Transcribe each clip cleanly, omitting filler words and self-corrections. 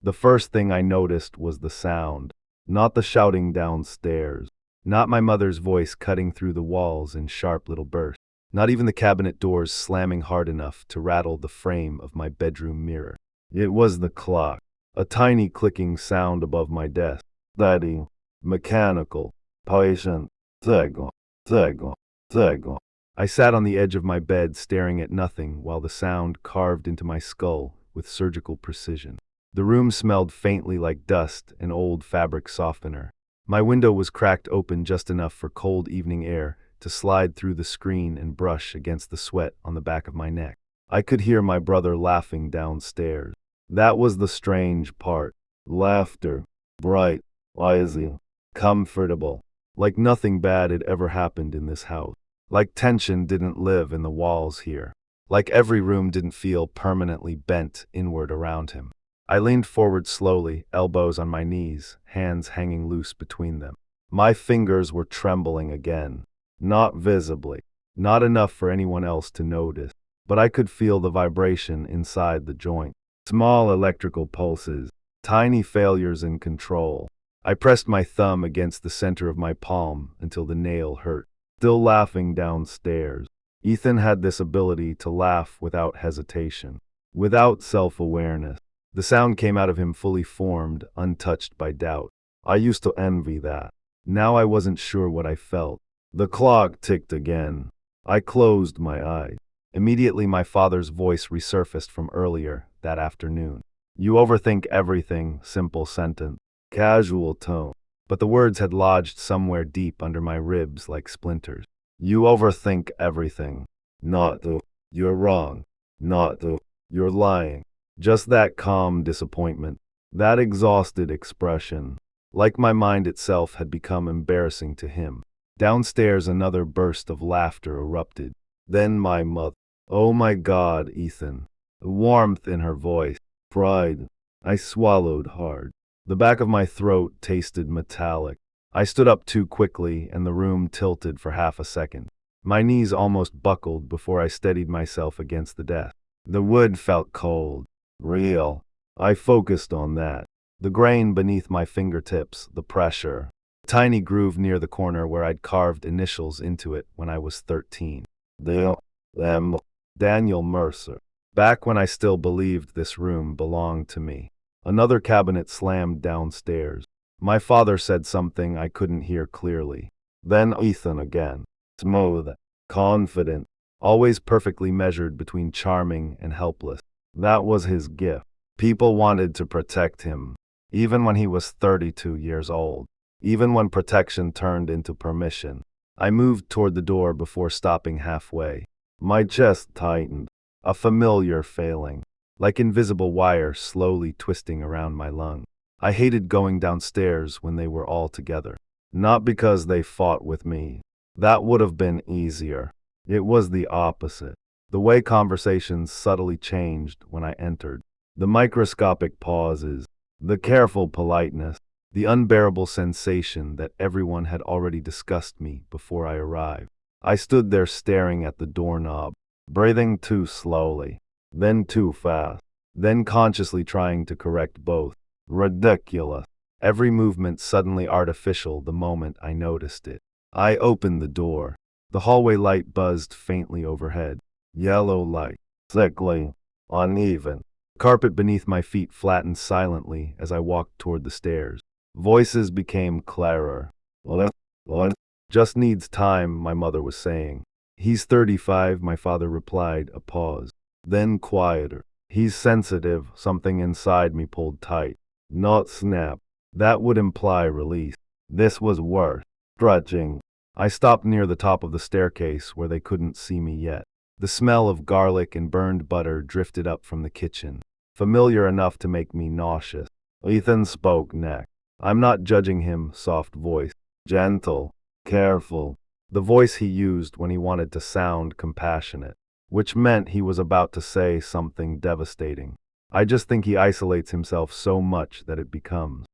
The first thing I noticed was the sound. Not the shouting downstairs. Not my mother's voice cutting through the walls in sharp little bursts. Not even the cabinet doors slamming hard enough to rattle the frame of my bedroom mirror. It was the clock. A tiny clicking sound above my desk. Steady, mechanical, patient, tego, tego, tego. I sat on the edge of my bed staring at nothing while the sound carved into my skull with surgical precision. The room smelled faintly like dust and old fabric softener. My window was cracked open just enough for cold evening air to slide through the screen and brush against the sweat on the back of my neck. I could hear my brother laughing downstairs. That was the strange part. Laughter. Bright, lazy, comfortable. Like nothing bad had ever happened in this house. Like tension didn't live in the walls here. Like every room didn't feel permanently bent inward around him. I leaned forward slowly, elbows on my knees, hands hanging loose between them. My fingers were trembling again. Not visibly. Not enough for anyone else to notice. But I could feel the vibration inside the joint. Small electrical pulses. Tiny failures in control. I pressed my thumb against the center of my palm until the nail hurt. Still laughing downstairs. Ethan had this ability to laugh without hesitation. Without self-awareness. The sound came out of him fully formed, untouched by doubt. I used to envy that. Now I wasn't sure what I felt. The clock ticked again. I closed my eyes. Immediately my father's voice resurfaced from earlier that afternoon. You overthink everything, simple sentence. Casual tone. But the words had lodged somewhere deep under my ribs like splinters. You overthink everything. Not to. You're wrong. Not to. You're lying. Just that calm disappointment, that exhausted expression, like my mind itself had become embarrassing to him. Downstairs another burst of laughter erupted. Then my mother. Oh my God, Ethan. The warmth in her voice. Pride. I swallowed hard. The back of my throat tasted metallic. I stood up too quickly and the room tilted for half a second. My knees almost buckled before I steadied myself against the desk. The wood felt cold. Real. I focused on that. The grain beneath my fingertips, the pressure. A tiny groove near the corner where I'd carved initials into it when I was 13. Daniel Mercer. Back when I still believed this room belonged to me. Another cabinet slammed downstairs. My father said something I couldn't hear clearly. Then Ethan again. Smooth. Confident. Always perfectly measured between charming and helpless. That was his gift. People wanted to protect him, even when he was 32 years old, even when protection turned into permission. I moved toward the door before stopping halfway. My chest tightened, a familiar failing, like invisible wire slowly twisting around my lung. I hated going downstairs when they were all together. Not because they fought with me. That would have been easier. It was the opposite. The way conversations subtly changed when I entered. The microscopic pauses, the careful politeness, the unbearable sensation that everyone had already discussed me before I arrived. I stood there staring at the doorknob, breathing too slowly, then too fast, then consciously trying to correct both. Ridiculous. Every movement suddenly artificial the moment I noticed it. I opened the door. The hallway light buzzed faintly overhead. Yellow light, sickly, uneven. Carpet beneath my feet flattened silently as I walked toward the stairs. Voices became clearer. What? Just needs time, my mother was saying. He's 35, my father replied, a pause. Then quieter. He's sensitive, something inside me pulled tight. Not snap. That would imply release. This was worse. Stretching. I stopped near the top of the staircase where they couldn't see me yet. The smell of garlic and burned butter drifted up from the kitchen, familiar enough to make me nauseous. Ethan spoke next. I'm not judging him, soft voice. Gentle, careful. The voice he used when he wanted to sound compassionate, which meant he was about to say something devastating. I just think he isolates himself so much that it becomes.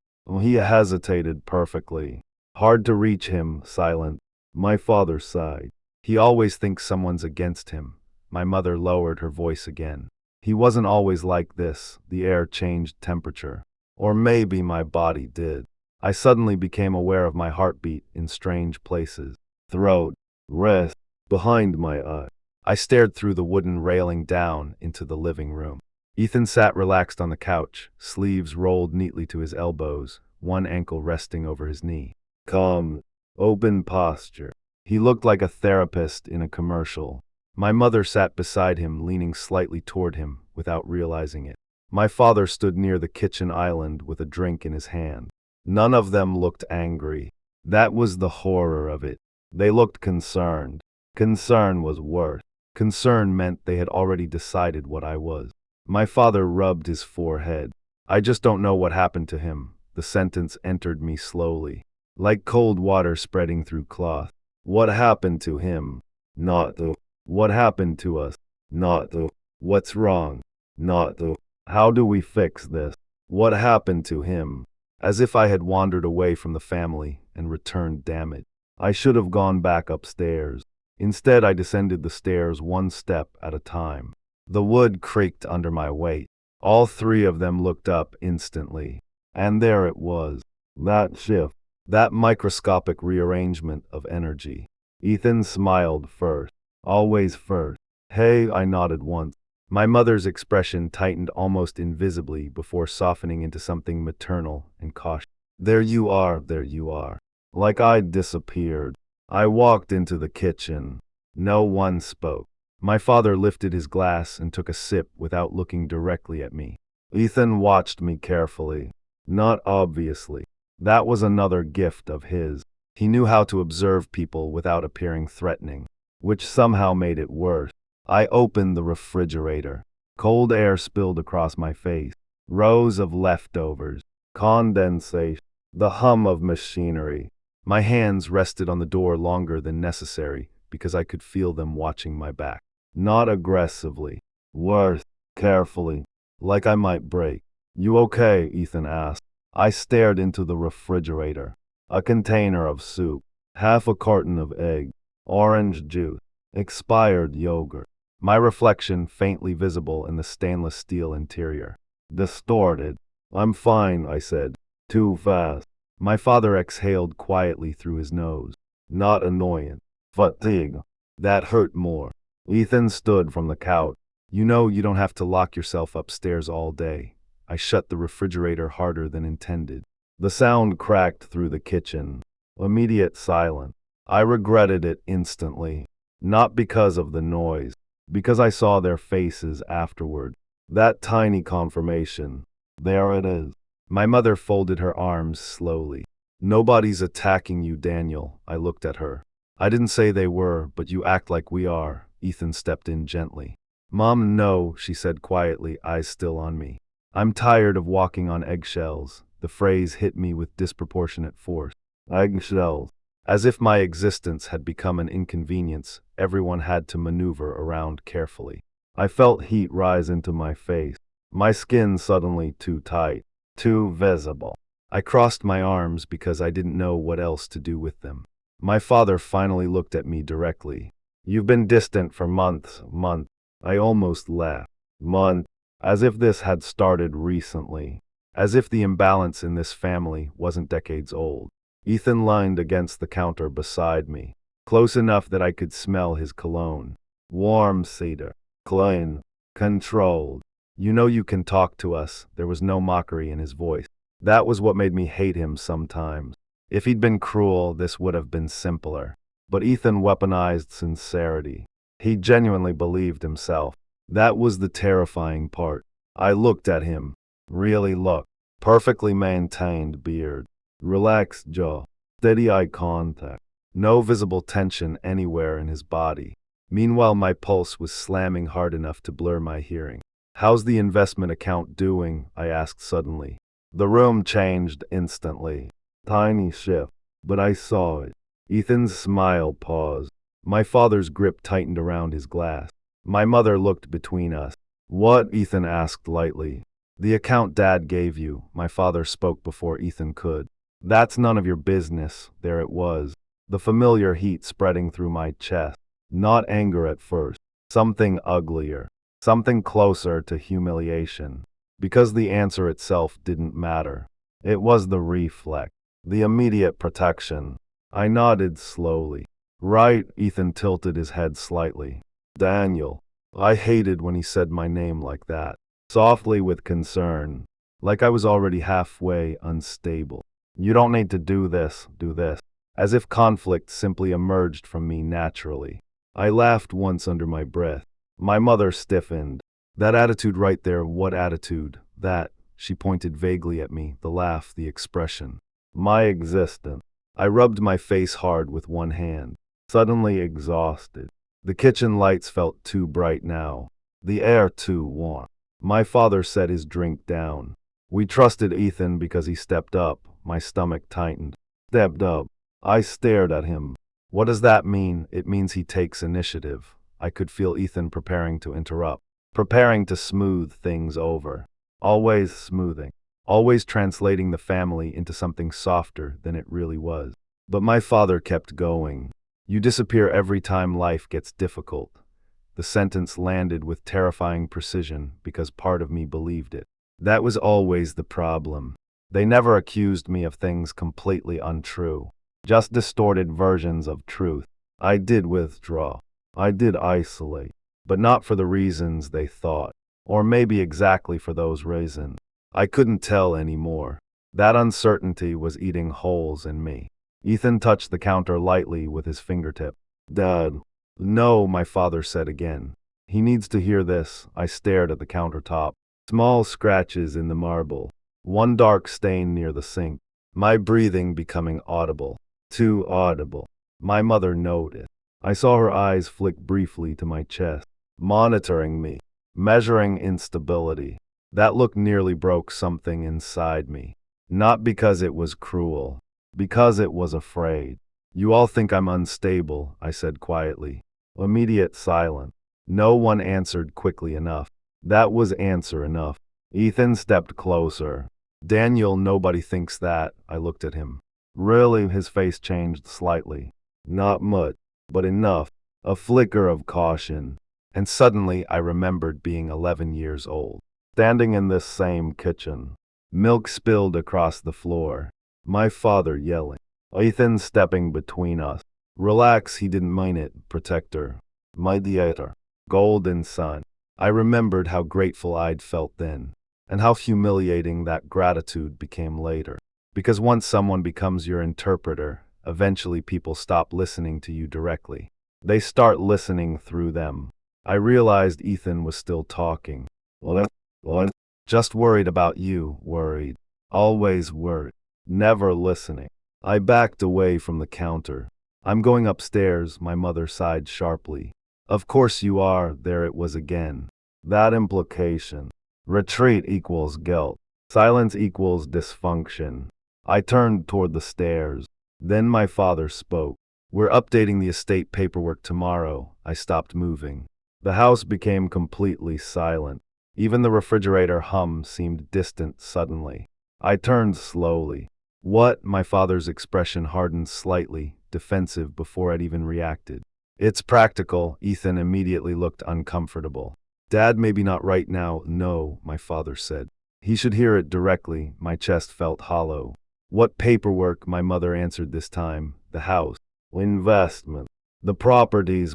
He hesitated perfectly. Hard to reach him, silent. My father sighed. He always thinks someone's against him. My mother lowered her voice again. He wasn't always like this. The air changed temperature. Or maybe my body did. I suddenly became aware of my heartbeat in strange places. Throat, wrist, behind my eye. I stared through the wooden railing down into the living room. Ethan sat relaxed on the couch, sleeves rolled neatly to his elbows, one ankle resting over his knee. Calm, open posture. He looked like a therapist in a commercial. My mother sat beside him, leaning slightly toward him without realizing it. My father stood near the kitchen island with a drink in his hand. None of them looked angry. That was the horror of it. They looked concerned. Concern was worse. Concern meant they had already decided what I was. My father rubbed his forehead. I just don't know what happened to him. The sentence entered me slowly, like cold water spreading through cloth. What happened to him? Not the. What happened to us? Not the. What's wrong? Not the. How do we fix this? What happened to him? As if I had wandered away from the family and returned damaged. I should have gone back upstairs. Instead, I descended the stairs one step at a time. The wood creaked under my weight. All three of them looked up instantly. And there it was. That shift. That microscopic rearrangement of energy. Ethan smiled first. Always first. Hey, I nodded once. My mother's expression tightened almost invisibly before softening into something maternal and cautious. There you are, there you are. Like I'd disappeared. I walked into the kitchen. No one spoke. My father lifted his glass and took a sip without looking directly at me. Ethan watched me carefully. Not obviously. That was another gift of his. He knew how to observe people without appearing threatening, which somehow made it worse. I opened the refrigerator. Cold air spilled across my face. Rows of leftovers. Condensation. The hum of machinery. My hands rested on the door longer than necessary because I could feel them watching my back. Not aggressively. Worse, carefully. Like I might break. You okay? Ethan asked. I stared into the refrigerator. A container of soup. Half a carton of eggs. Orange juice. Expired yogurt. My reflection faintly visible in the stainless steel interior. Distorted. I'm fine, I said. Too fast. My father exhaled quietly through his nose. Not annoyance. Fatigue. That hurt more. Ethan stood from the couch. You know you don't have to lock yourself upstairs all day. I shut the refrigerator harder than intended. The sound cracked through the kitchen. Immediate silence. I regretted it instantly. Not because of the noise. Because I saw their faces afterward. That tiny confirmation. There it is. My mother folded her arms slowly. Nobody's attacking you, Daniel. I looked at her. I didn't say they were, but you act like we are. Ethan stepped in gently. Mom, no, she said quietly, eyes still on me. I'm tired of walking on eggshells. The phrase hit me with disproportionate force. Eggshells. As if my existence had become an inconvenience, everyone had to maneuver around carefully. I felt heat rise into my face. My skin suddenly too tight. Too visible. I crossed my arms because I didn't know what else to do with them. My father finally looked at me directly. You've been distant for months. I almost laughed. Months. As if this had started recently. As if the imbalance in this family wasn't decades old. Ethan leaned against the counter beside me. Close enough that I could smell his cologne. Warm cedar. Clean. Controlled. You know you can talk to us. There was no mockery in his voice. That was what made me hate him sometimes. If he'd been cruel, this would have been simpler. But Ethan weaponized sincerity. He genuinely believed himself. That was the terrifying part. I looked at him. Really looked. Perfectly maintained beard. Relaxed jaw. Steady eye contact. No visible tension anywhere in his body. Meanwhile, my pulse was slamming hard enough to blur my hearing. How's the investment account doing? I asked suddenly. The room changed instantly. Tiny shift, but I saw it. Ethan's smile paused. My father's grip tightened around his glass. My mother looked between us. What? Ethan asked lightly. The account Dad gave you. My father spoke before Ethan could. That's none of your business. There it was. The familiar heat spreading through my chest. Not anger at first. Something uglier. Something closer to humiliation. because the answer itself didn't matter. It was the reflex, the immediate protection. I nodded slowly. Right, Ethan tilted his head slightly. Daniel. I hated when he said my name like that, softly with concern, like I was already halfway unstable. You don't need to do this, as if conflict simply emerged from me naturally. I laughed once under my breath. My mother stiffened. That attitude right there, what attitude? That, she pointed vaguely at me, the laugh, the expression. My existence. I rubbed my face hard with one hand, suddenly exhausted. The kitchen lights felt too bright now, the air too warm. My father set his drink down. We trusted Ethan because he stepped up. My stomach tightened. Stepped up. I stared at him. What does that mean? It means he takes initiative. I could feel Ethan preparing to interrupt, preparing to smooth things over. Always smoothing, always translating the family into something softer than it really was. But my father kept going. You disappear every time life gets difficult. The sentence landed with terrifying precision because part of me believed it. That was always the problem. They never accused me of things completely untrue, just distorted versions of truth. I did withdraw. I did isolate, but not for the reasons they thought, or maybe exactly for those reasons. I couldn't tell anymore. That uncertainty was eating holes in me. Ethan touched the counter lightly with his fingertip. Dad. No, my father said again. He needs to hear this. I stared at the countertop. Small scratches in the marble. One dark stain near the sink. My breathing becoming audible. Too audible. My mother noticed. I saw her eyes flick briefly to my chest, monitoring me, measuring instability. That look nearly broke something inside me. Not because it was cruel, because it was afraid. You all think I'm unstable, I said quietly. Immediate silence. No one answered quickly enough. That was answer enough. Ethan stepped closer. Daniel, nobody thinks that. I looked at him. Really, his face changed slightly. Not much, but enough. A flicker of caution. And suddenly I remembered being 11 years old, standing in this same kitchen. Milk spilled across the floor. My father yelling. Ethan stepping between us. Relax, he didn't mean it, protector. Mediator. Golden sun. I remembered how grateful I'd felt then, and how humiliating that gratitude became later. Because once someone becomes your interpreter, eventually people stop listening to you directly. They start listening through them. I realized Ethan was still talking. What? Just worried about you, worried. Always worried. Never listening. I backed away from the counter. I'm going upstairs, my mother sighed sharply. Of course you are, there it was again. That implication. Retreat equals guilt. Silence equals dysfunction. I turned toward the stairs. Then my father spoke. We're updating the estate paperwork tomorrow. I stopped moving. The house became completely silent. Even the refrigerator hum seemed distant suddenly. I turned slowly. What? My father's expression hardened slightly, defensive before I'd even reacted. It's practical. Ethan immediately looked uncomfortable. Dad, maybe not right now. No, my father said. He should hear it directly. My chest felt hollow. What paperwork? My mother answered this time. The house. Investment. The properties,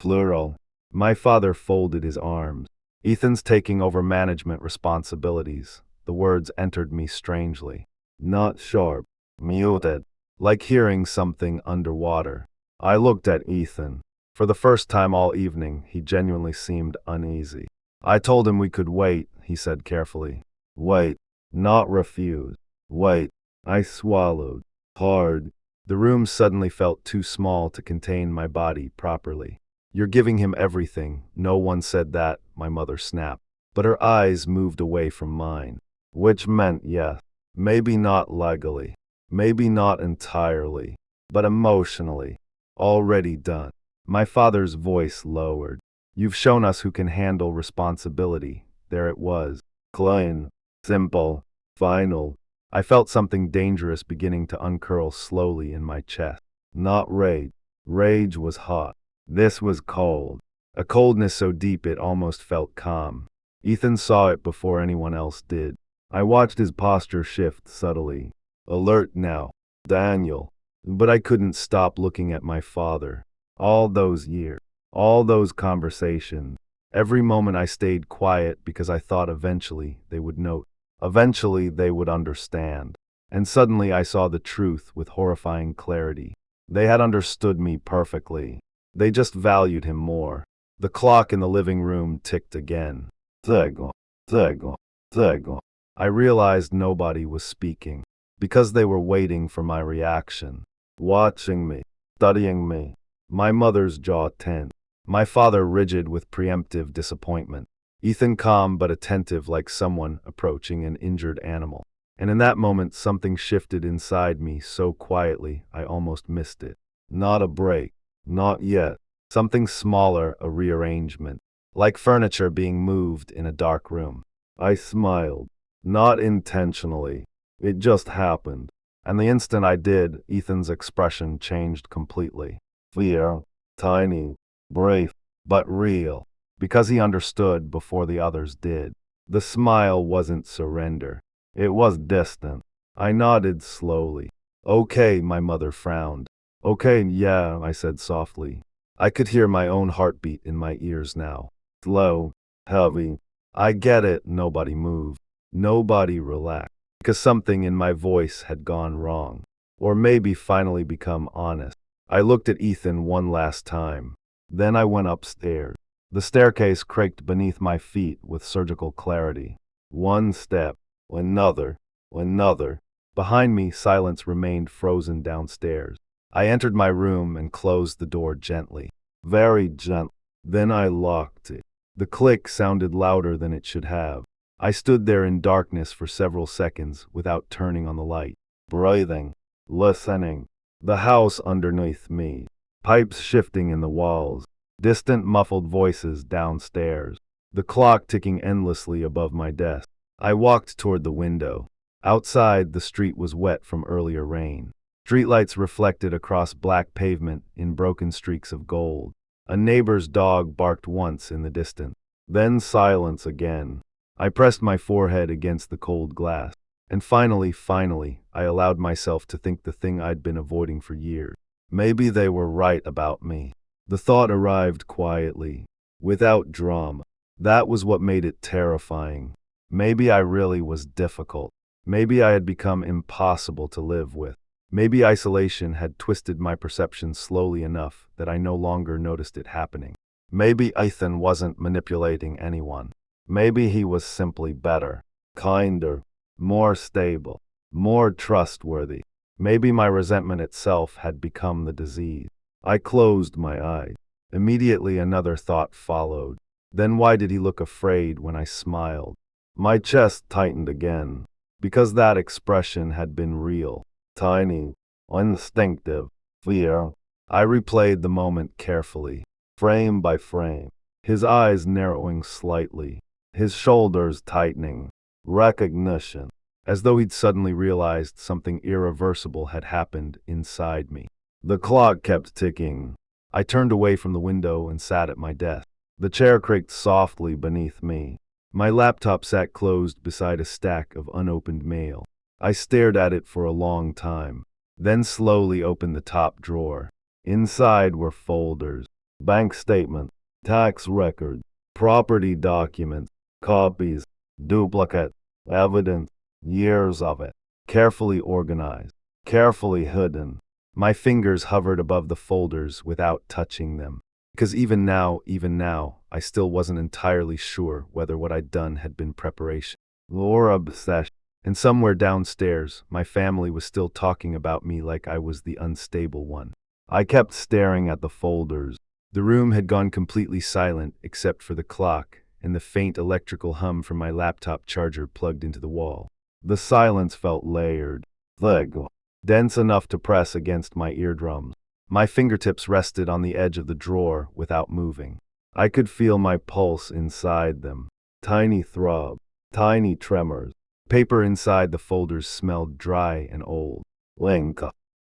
plural. My father folded his arms. Ethan's taking over management responsibilities. The words entered me strangely. Not sharp. Muted. Like hearing something underwater. I looked at Ethan. For the first time all evening, he genuinely seemed uneasy. I told him we could wait, he said carefully. Wait. Not refuse. Wait. I swallowed. Hard. The room suddenly felt too small to contain my body properly. You're giving him everything. No one said that, my mother snapped. But her eyes moved away from mine. Which meant yes. Maybe not legally. Maybe not entirely. But emotionally. Already done. My father's voice lowered. You've shown us who can handle responsibility. There it was. Clean. Simple. Final. I felt something dangerous beginning to uncurl slowly in my chest. Not rage. Rage was hot. This was cold. A coldness so deep it almost felt calm. Ethan saw it before anyone else did. I watched his posture shift subtly. Alert now, Daniel. But I couldn't stop looking at my father. All those years, all those conversations. Every moment I stayed quiet because I thought eventually they would note. Eventually they would understand. And suddenly I saw the truth with horrifying clarity. They had understood me perfectly. They just valued him more. The clock in the living room ticked again. Tego, tego, tego. I realized nobody was speaking, because they were waiting for my reaction, watching me, studying me. My mother's jaw tense, my father rigid with preemptive disappointment, Ethan calm but attentive like someone approaching an injured animal. And in that moment something shifted inside me so quietly I almost missed it. Not a break, not yet. Something smaller, a rearrangement, like furniture being moved in a dark room. I smiled, not intentionally. It just happened. And the instant I did, Ethan's expression changed completely. Fear, tiny, brave, but real, because he understood before the others did. The smile wasn't surrender. It was distant. I nodded slowly. Okay, my mother frowned. Okay, yeah, I said softly. I could hear my own heartbeat in my ears now. Slow, heavy. I get it, nobody moved. Nobody relaxed. Because something in my voice had gone wrong. Or maybe finally become honest. I looked at Ethan one last time. Then I went upstairs. The staircase creaked beneath my feet with surgical clarity. One step, another, another. Behind me, silence remained frozen downstairs. I entered my room and closed the door gently. Very gently. Then I locked it. The click sounded louder than it should have. I stood there in darkness for several seconds without turning on the light. Breathing. Listening. The house underneath me. Pipes shifting in the walls. Distant muffled voices downstairs. The clock ticking endlessly above my desk. I walked toward the window. Outside, the street was wet from earlier rain. Streetlights reflected across black pavement in broken streaks of gold. A neighbor's dog barked once in the distance. Then silence again. I pressed my forehead against the cold glass. And finally, I allowed myself to think the thing I'd been avoiding for years. Maybe they were right about me. The thought arrived quietly, without drama. That was what made it terrifying. Maybe I really was difficult. Maybe I had become impossible to live with. Maybe isolation had twisted my perception slowly enough that I no longer noticed it happening. Maybe Ethan wasn't manipulating anyone. Maybe he was simply better, kinder, more stable, more trustworthy. Maybe my resentment itself had become the disease. I closed my eyes. Immediately another thought followed. Then why did he look afraid when I smiled? My chest tightened again, because that expression had been real. Tiny, instinctive, fear. I replayed the moment carefully, frame by frame, his eyes narrowing slightly, his shoulders tightening. Recognition, as though he'd suddenly realized something irreversible had happened inside me. The clock kept ticking. I turned away from the window and sat at my desk. The chair creaked softly beneath me. My laptop sat closed beside a stack of unopened mail. I stared at it for a long time, then slowly opened the top drawer. Inside were folders, bank statements, tax records, property documents, copies, duplicate, evidence, years of it, carefully organized, carefully hidden. My fingers hovered above the folders without touching them. Because even now, I still wasn't entirely sure whether what I'd done had been preparation or obsession. And somewhere downstairs, my family was still talking about me like I was the unstable one. I kept staring at the folders. The room had gone completely silent except for the clock and the faint electrical hum from my laptop charger plugged into the wall. The silence felt layered, thick, dense enough to press against my eardrums. My fingertips rested on the edge of the drawer without moving. I could feel my pulse inside them. Tiny throbs, tiny tremors. Paper inside the folders smelled dry and old. Ink,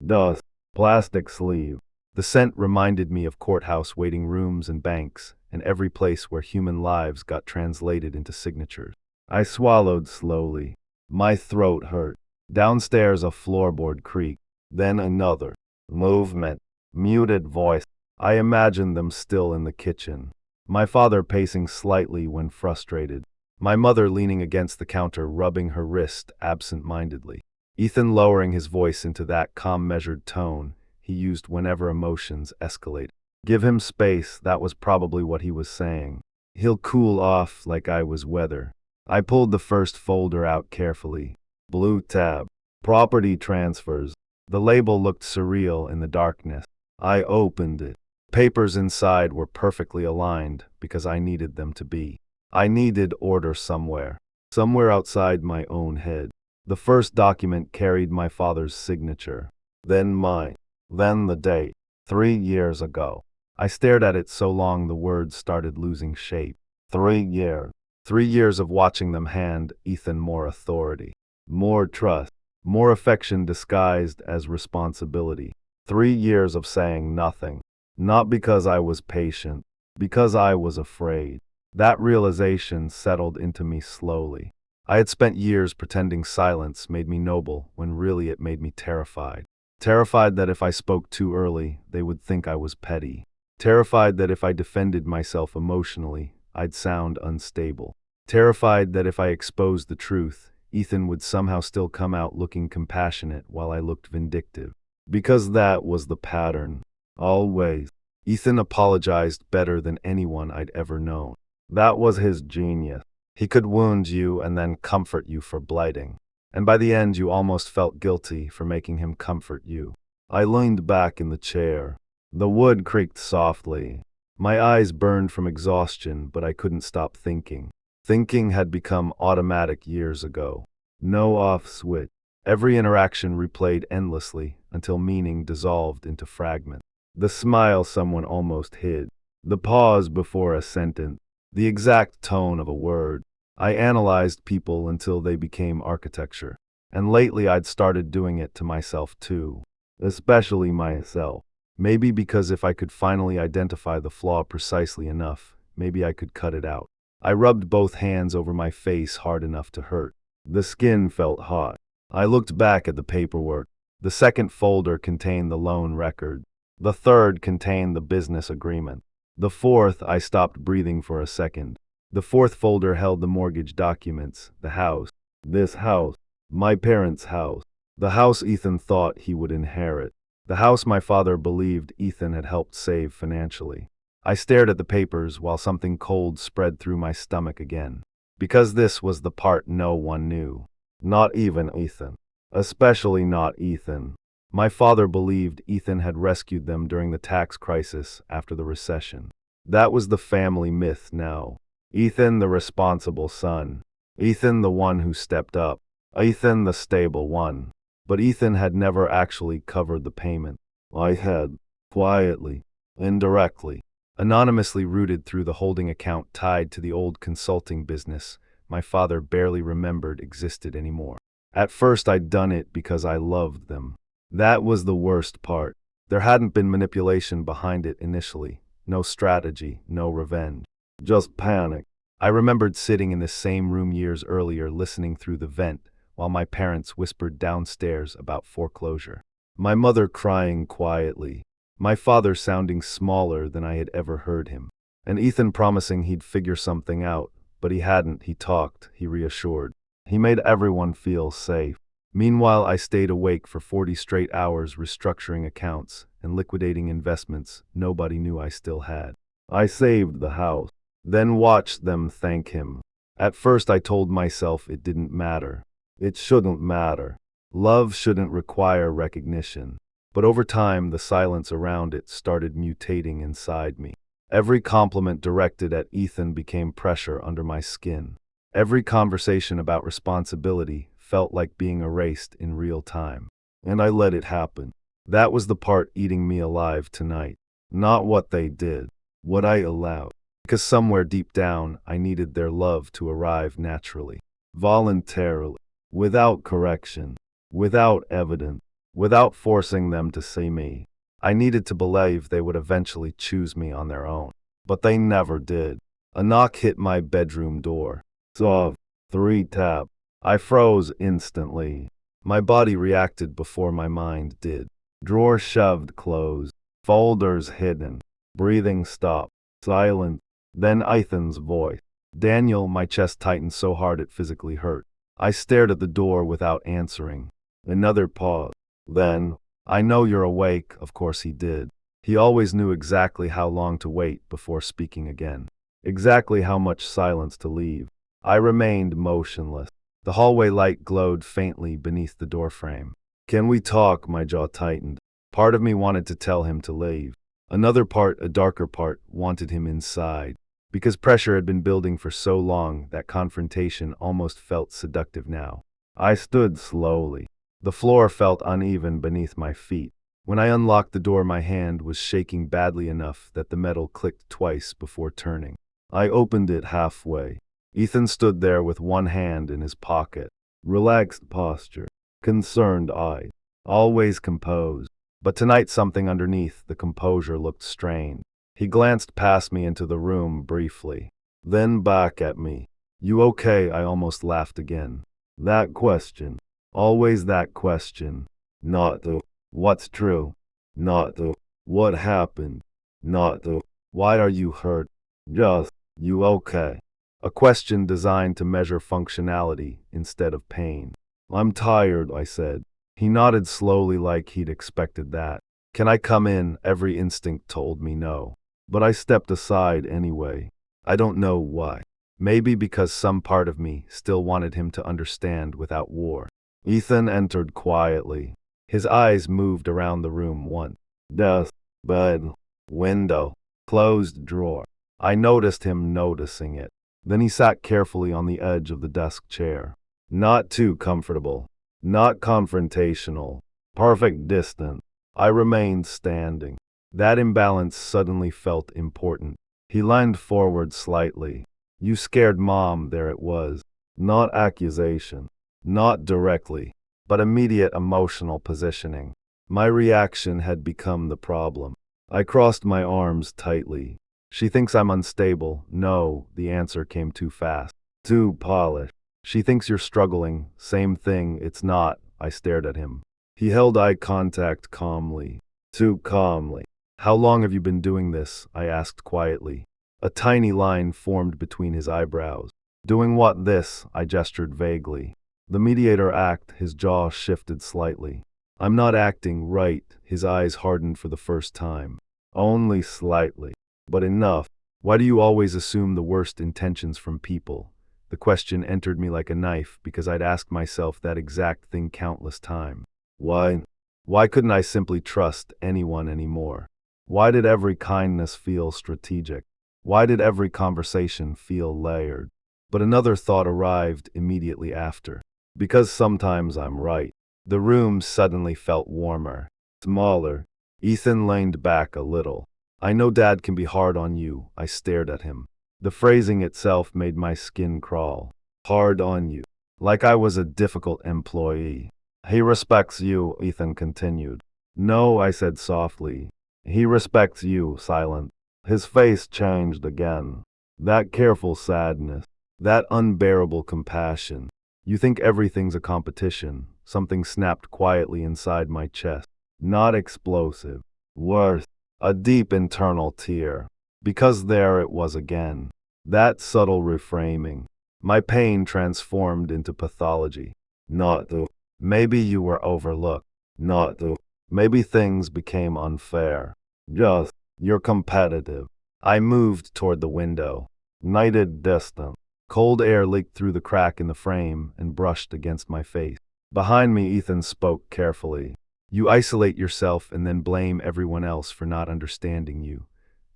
dust, plastic sleeve. The scent reminded me of courthouse waiting rooms and banks and every place where human lives got translated into signatures. I swallowed slowly. My throat hurt. Downstairs a floorboard creaked, then another. Movement. Muted voice. I imagined them still in the kitchen. My father pacing slightly when frustrated. My mother leaning against the counter, rubbing her wrist absent-mindedly. Ethan lowering his voice into that calm, measured tone he used whenever emotions escalated. Give him space, that was probably what he was saying. He'll cool off like I was weather. I pulled the first folder out carefully. Blue tab. Property transfers. The label looked surreal in the darkness. I opened it. Papers inside were perfectly aligned because I needed them to be. I needed order somewhere. Somewhere outside my own head. The first document carried my father's signature. Then mine. Then the date. 3 years ago. I stared at it so long the words started losing shape. 3 years. 3 years of watching them hand Ethan more authority. More trust. More affection disguised as responsibility. 3 years of saying nothing. Not because I was patient, because I was afraid. That realization settled into me slowly. I had spent years pretending silence made me noble when really it made me terrified. Terrified that if I spoke too early, they would think I was petty. Terrified that if I defended myself emotionally, I'd sound unstable. Terrified that if I exposed the truth, Ethan would somehow still come out looking compassionate while I looked vindictive. Because that was the pattern. Always. Ethan apologized better than anyone I'd ever known. That was his genius. He could wound you and then comfort you for blighting. And by the end you almost felt guilty for making him comfort you. I leaned back in the chair. The wood creaked softly. My eyes burned from exhaustion, but I couldn't stop thinking. Thinking had become automatic years ago. No off switch. Every interaction replayed endlessly until meaning dissolved into fragments. The smile someone almost hid. The pause before a sentence. The exact tone of a word. I analyzed people until they became architecture. And lately I'd started doing it to myself too. Especially myself. Maybe because if I could finally identify the flaw precisely enough, maybe I could cut it out. I rubbed both hands over my face hard enough to hurt. The skin felt hot. I looked back at the paperwork. The second folder contained the loan record. The third contained the business agreement. The fourth, I stopped breathing for a second. The fourth folder held the mortgage documents, the house. This house. My parents' house. The house Ethan thought he would inherit. The house my father believed Ethan had helped save financially. I stared at the papers while something cold spread through my stomach again. Because this was the part no one knew. Not even Ethan. Especially not Ethan. My father believed Ethan had rescued them during the tax crisis after the recession. That was the family myth now. Ethan the responsible son. Ethan the one who stepped up. Ethan the stable one. But Ethan had never actually covered the payment. I had. Quietly. Indirectly. Anonymously routed through the holding account tied to the old consulting business my father barely remembered existed anymore. At first I'd done it because I loved them. That was the worst part. There hadn't been manipulation behind it initially. No strategy, no revenge. Just panic. I remembered sitting in the same room years earlier listening through the vent while my parents whispered downstairs about foreclosure. My mother crying quietly. My father sounding smaller than I had ever heard him. And Ethan promising he'd figure something out, but he hadn't. He talked, he reassured. He made everyone feel safe. Meanwhile, I stayed awake for 40 straight hours restructuring accounts and liquidating investments nobody knew I still had. I saved the house, then watched them thank him. At first I told myself it didn't matter. It shouldn't matter. Love shouldn't require recognition. But over time, the silence around it started mutating inside me. Every compliment directed at Ethan became pressure under my skin. Every conversation about responsibility felt like being erased in real time. And I let it happen. That was the part eating me alive tonight. Not what they did, what I allowed. Because somewhere deep down, I needed their love to arrive naturally, voluntarily, without correction, without evidence, without forcing them to see me. I needed to believe they would eventually choose me on their own. but they never did. A knock hit my bedroom door. Soft, 3 tap. I froze instantly. My body reacted before my mind did. Drawer shoved closed. Folders hidden. Breathing stopped. Silent. Then Ethan's voice. Daniel, my chest tightened so hard it physically hurt. I stared at the door without answering. Another pause. Then, I know you're awake, of course he did. He always knew exactly how long to wait before speaking again. Exactly how much silence to leave. I remained motionless. The hallway light glowed faintly beneath the doorframe. Can we talk? My jaw tightened. Part of me wanted to tell him to leave. Another part, a darker part, wanted him inside. Because pressure had been building for so long, that confrontation almost felt seductive now. I stood slowly. The floor felt uneven beneath my feet. When I unlocked the door, my hand was shaking badly enough that the metal clicked twice before turning. I opened it halfway. Ethan stood there with one hand in his pocket. Relaxed posture. Concerned eyes. Always composed. But tonight something underneath the composure looked strained. He glanced past me into the room briefly. Then back at me. You okay? I almost laughed again. That question. Always that question. Not the what's true. Not the what happened. Not the why are you hurt. Just, you okay? A question designed to measure functionality instead of pain. I'm tired, I said. He nodded slowly like he'd expected that. Can I come in? Every instinct told me no. But I stepped aside anyway. I don't know why. Maybe because some part of me still wanted him to understand without war. Ethan entered quietly. His eyes moved around the room once. Desk, bed, window, closed drawer. I noticed him noticing it. Then he sat carefully on the edge of the desk chair. Not too comfortable. Not confrontational. Perfect distance. I remained standing. That imbalance suddenly felt important. He leaned forward slightly. You scared Mom, there it was. Not accusation. Not directly. But immediate emotional positioning. My reaction had become the problem. I crossed my arms tightly. She thinks I'm unstable. No, the answer came too fast. Too polished. She thinks you're struggling. Same thing, it's not. I stared at him. He held eye contact calmly. Too calmly. How long have you been doing this? I asked quietly. A tiny line formed between his eyebrows. Doing what this? I gestured vaguely. The mediator act, his jaw shifted slightly. I'm not acting right. His eyes hardened for the first time. Only slightly. But enough. Why do you always assume the worst intentions from people? The question entered me like a knife because I'd asked myself that exact thing countless times. Why? Why couldn't I simply trust anyone anymore? Why did every kindness feel strategic? Why did every conversation feel layered? But another thought arrived immediately after. Because sometimes I'm right. The room suddenly felt warmer, smaller. Ethan leaned back a little. I know Dad can be hard on you. I stared at him. The phrasing itself made my skin crawl. Hard on you. Like I was a difficult employee. He respects you, Ethan continued. No, I said softly. He respects you, silent. His face changed again. That careful sadness. That unbearable compassion. You think everything's a competition. Something snapped quietly inside my chest. Not explosive. Worse. A deep internal tear. Because there it was again. That subtle reframing. My pain transformed into pathology. Not the, maybe you were overlooked. Not the, maybe things became unfair. Just, you're competitive. I moved toward the window. Nighted distant. Cold air leaked through the crack in the frame and brushed against my face. Behind me, Ethan spoke carefully. You isolate yourself and then blame everyone else for not understanding you.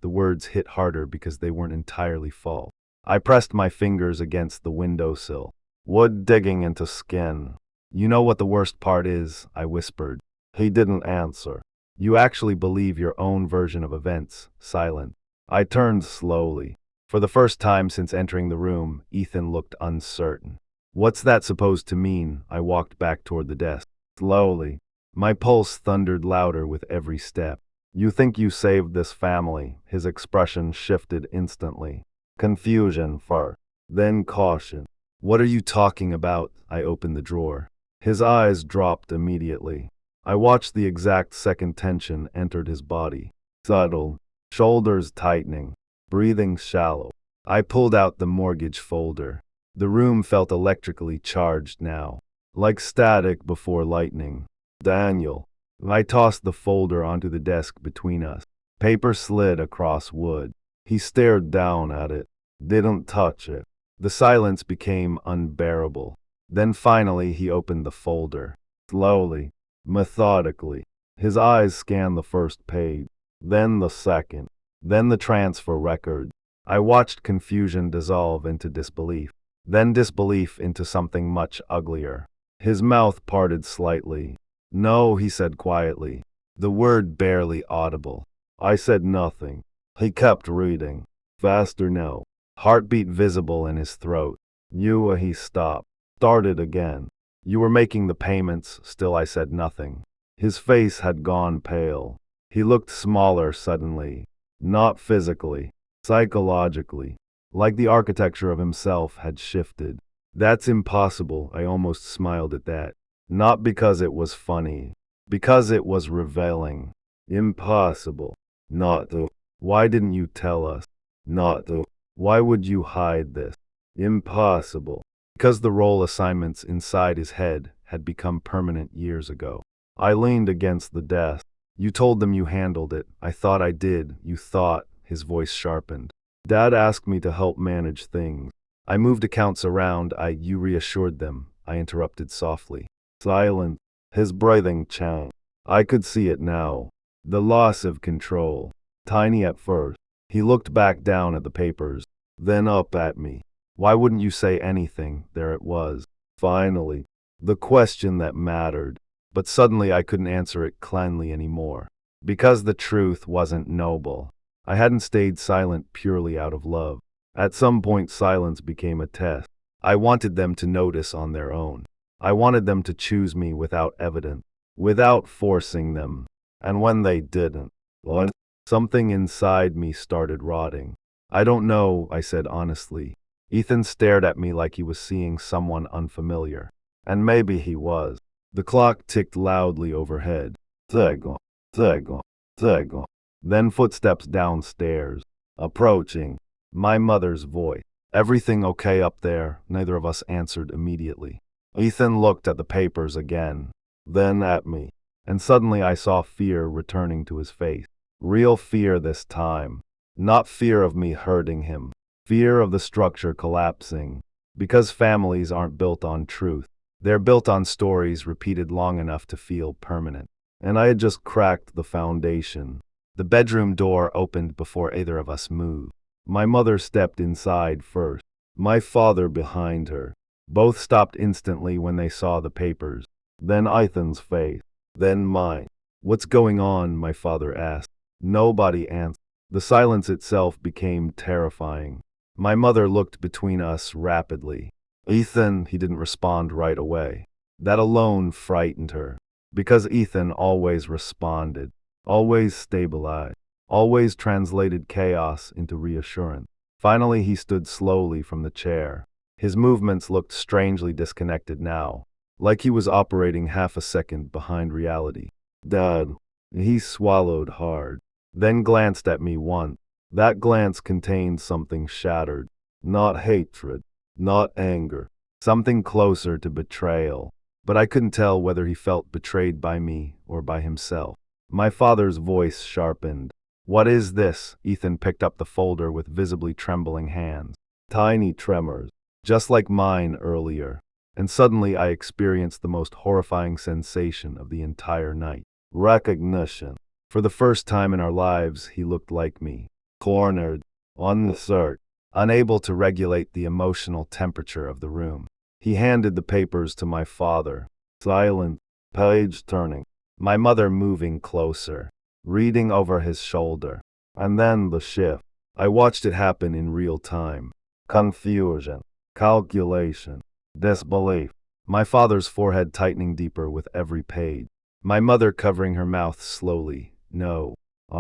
The words hit harder because they weren't entirely false. I pressed my fingers against the windowsill. Wood digging into skin. You know what the worst part is? I whispered. He didn't answer. You actually believe your own version of events, silent. I turned slowly. For the first time since entering the room, Ethan looked uncertain. What's that supposed to mean? I walked back toward the desk. Slowly. My pulse thundered louder with every step. You think you saved this family? His expression shifted instantly. Confusion first, then caution. What are you talking about? I opened the drawer. His eyes dropped immediately. I watched the exact second tension entered his body. Subtle, shoulders tightening, breathing shallow. I pulled out the mortgage folder. The room felt electrically charged now, like static before lightning. Daniel. I tossed the folder onto the desk between us. Paper slid across wood. He stared down at it, didn't touch it. The silence became unbearable. Then finally he opened the folder. Slowly, methodically. His eyes scanned the first page, then the second, then the transfer record. I watched confusion dissolve into disbelief, then disbelief into something much uglier. His mouth parted slightly. No, he said quietly, the word barely audible. I said nothing. He kept reading. Faster now. Heartbeat visible in his throat. He stopped. Started again. You were making the payments, still I said nothing. His face had gone pale. He looked smaller suddenly. Not physically, psychologically. Like the architecture of himself had shifted. That's impossible, I almost smiled at that. Not because it was funny. Because it was revealing. Impossible. Not to. Why didn't you tell us? Not to. Why would you hide this? Impossible. Because the role assignments inside his head had become permanent years ago. I leaned against the desk. You told them you handled it. I thought I did. You thought. His voice sharpened. Dad asked me to help manage things. I moved accounts around. You reassured them. I interrupted softly. Silent. His breathing changed. I could see it now. The loss of control. Tiny at first. He looked back down at the papers, then up at me. Why wouldn't you say anything? There it was. Finally. The question that mattered. But suddenly I couldn't answer it cleanly anymore. Because the truth wasn't noble. I hadn't stayed silent purely out of love. At some point silence became a test. I wanted them to notice on their own. I wanted them to choose me without evidence, without forcing them. And when they didn't, what? Something inside me started rotting. I don't know, I said honestly. Ethan stared at me like he was seeing someone unfamiliar. And maybe he was. The clock ticked loudly overhead. Tego, tego, tego. Then footsteps downstairs. Approaching. My mother's voice. Everything okay up there? Neither of us answered immediately. Ethan looked at the papers again, then at me. And suddenly I saw fear returning to his face. Real fear this time. Not fear of me hurting him. Fear of the structure collapsing. Because families aren't built on truth. They're built on stories repeated long enough to feel permanent. And I had just cracked the foundation. The bedroom door opened before either of us moved. My mother stepped inside first. My father behind her. Both stopped instantly when they saw the papers. Then Ethan's face. Then mine. What's going on? My father asked. Nobody answered. The silence itself became terrifying. My mother looked between us rapidly. Ethan, he didn't respond right away. That alone frightened her. Because Ethan always responded, always stabilized, always translated chaos into reassurance. Finally he stood slowly from the chair. His movements looked strangely disconnected now, like he was operating half a second behind reality. Dad. He swallowed hard, then glanced at me once. That glance contained something shattered. Not hatred, not anger, something closer to betrayal. But I couldn't tell whether he felt betrayed by me or by himself. My father's voice sharpened. What is this? Ethan picked up the folder with visibly trembling hands. Tiny tremors, just like mine earlier. And suddenly I experienced the most horrifying sensation of the entire night. Recognition. For the first time in our lives, he looked like me. Cornered, on the search, unable to regulate the emotional temperature of the room. He handed the papers to my father. Silent, page turning. My mother moving closer, reading over his shoulder. And then the shift. I watched it happen in real time. Confusion, calculation, disbelief. My father's forehead tightening deeper with every page. My mother covering her mouth slowly. No.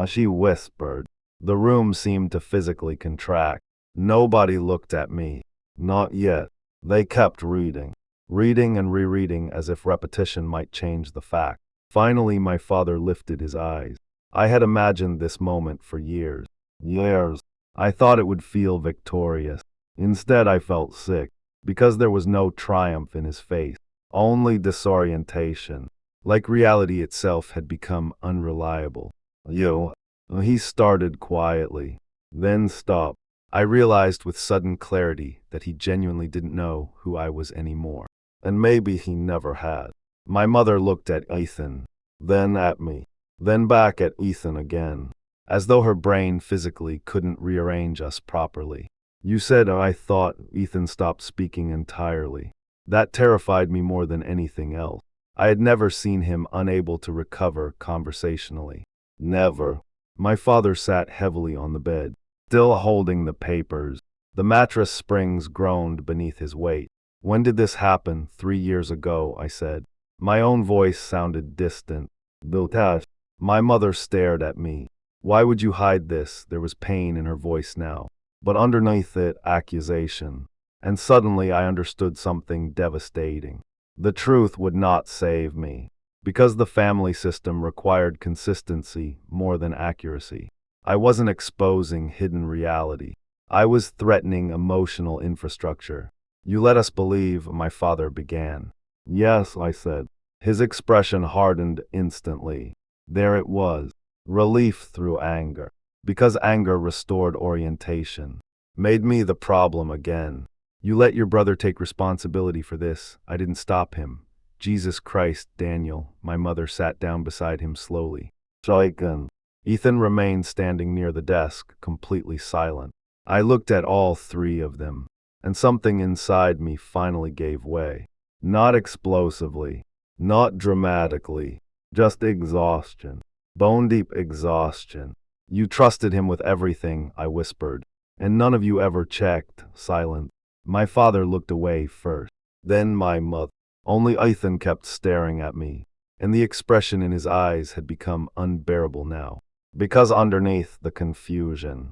She whispered. The room seemed to physically contract. Nobody looked at me. Not yet. They kept reading. Reading and rereading as if repetition might change the fact. Finally, my father lifted his eyes. I had imagined this moment for years. Years. I thought it would feel victorious. Instead, I felt sick, because there was no triumph in his face, only disorientation, like reality itself had become unreliable. You, he started quietly, then stopped. I realized with sudden clarity that he genuinely didn't know who I was anymore. And maybe he never had. My mother looked at Ethan, then at me, then back at Ethan again, as though her brain physically couldn't rearrange us properly. You said I thought. Ethan stopped speaking entirely. That terrified me more than anything else. I had never seen him unable to recover conversationally. Never. My father sat heavily on the bed, still holding the papers. The mattress springs groaned beneath his weight. When did this happen? 3 years ago, I said. My own voice sounded distant. Biltash. My mother stared at me. Why would you hide this? There was pain in her voice now, but underneath it, accusation. And suddenly I understood something devastating. The truth would not save me, because the family system required consistency more than accuracy. I wasn't exposing hidden reality. I was threatening emotional infrastructure. You let us believe, my father began. Yes, I said. His expression hardened instantly. There it was, relief through anger, because anger restored orientation, made me the problem again. You let your brother take responsibility for this. I didn't stop him. Jesus Christ, Daniel. My mother sat down beside him slowly. Shaken. Ethan remained standing near the desk, completely silent. I looked at all three of them, and something inside me finally gave way. Not explosively, not dramatically, just exhaustion. Bone-deep exhaustion. You trusted him with everything, I whispered, and none of you ever checked. Silent. My father looked away first, then my mother. Only Ethan kept staring at me, and the expression in his eyes had become unbearable now. Because underneath the confusion,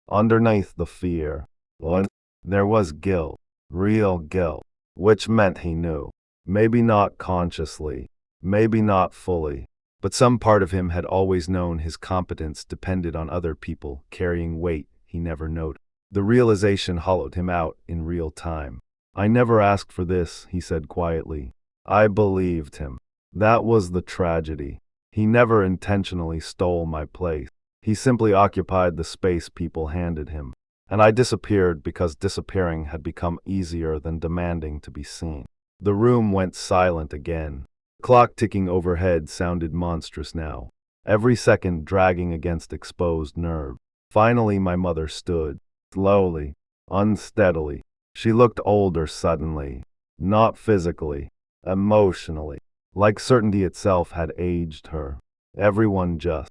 underneath the fear, there was guilt, real guilt, which meant he knew. Maybe not consciously, maybe not fully, but some part of him had always known his competence depended on other people carrying weight he never noticed. The realization hollowed him out in real time. I never asked for this, he said quietly. I believed him. That was the tragedy. He never intentionally stole my place. He simply occupied the space people handed him. And I disappeared because disappearing had become easier than demanding to be seen. The room went silent again. The clock ticking overhead sounded monstrous now, every second dragging against exposed nerve. Finally, my mother stood, slowly, unsteadily. She looked older suddenly, not physically, emotionally, like certainty itself had aged her. Everyone just,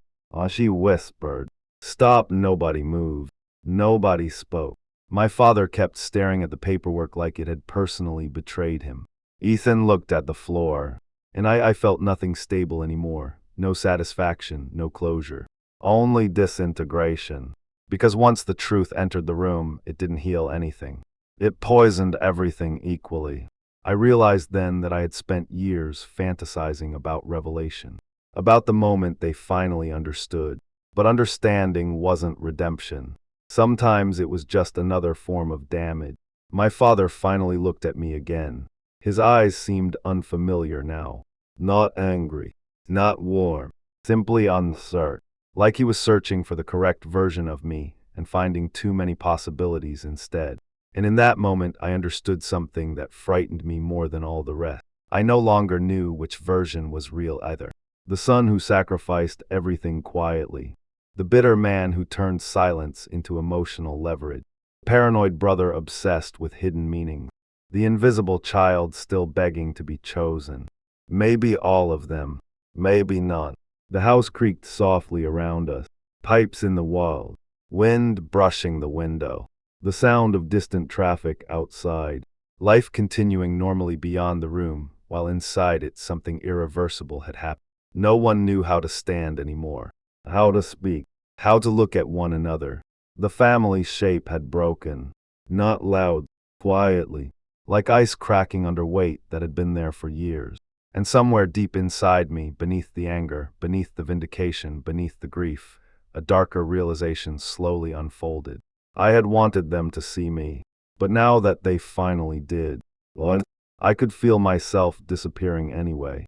she whispered. Stop. Nobody moved. Nobody spoke. My father kept staring at the paperwork like it had personally betrayed him. Ethan looked at the floor, and I felt nothing stable anymore. No satisfaction, no closure. Only disintegration. Because once the truth entered the room, it didn't heal anything. It poisoned everything equally. I realized then that I had spent years fantasizing about revelation, about the moment they finally understood. But understanding wasn't redemption. Sometimes it was just another form of damage. My father finally looked at me again. His eyes seemed unfamiliar now. Not angry, not warm, simply uncertain. Like he was searching for the correct version of me and finding too many possibilities instead. And in that moment, I understood something that frightened me more than all the rest. I no longer knew which version was real either. The son who sacrificed everything quietly. The bitter man who turned silence into emotional leverage. The paranoid brother obsessed with hidden meanings. The invisible child still begging to be chosen. Maybe all of them, maybe none. The house creaked softly around us, pipes in the walls, wind brushing the window, the sound of distant traffic outside, life continuing normally beyond the room, while inside it something irreversible had happened. No one knew how to stand anymore. how to speak, how to look at one another. The family shape had broken, not loud, quietly, like ice cracking under weight that had been there for years. And somewhere deep inside me, beneath the anger, beneath the vindication, beneath the grief, a darker realization slowly unfolded. I had wanted them to see me, but now that they finally did, well, I could feel myself disappearing anyway.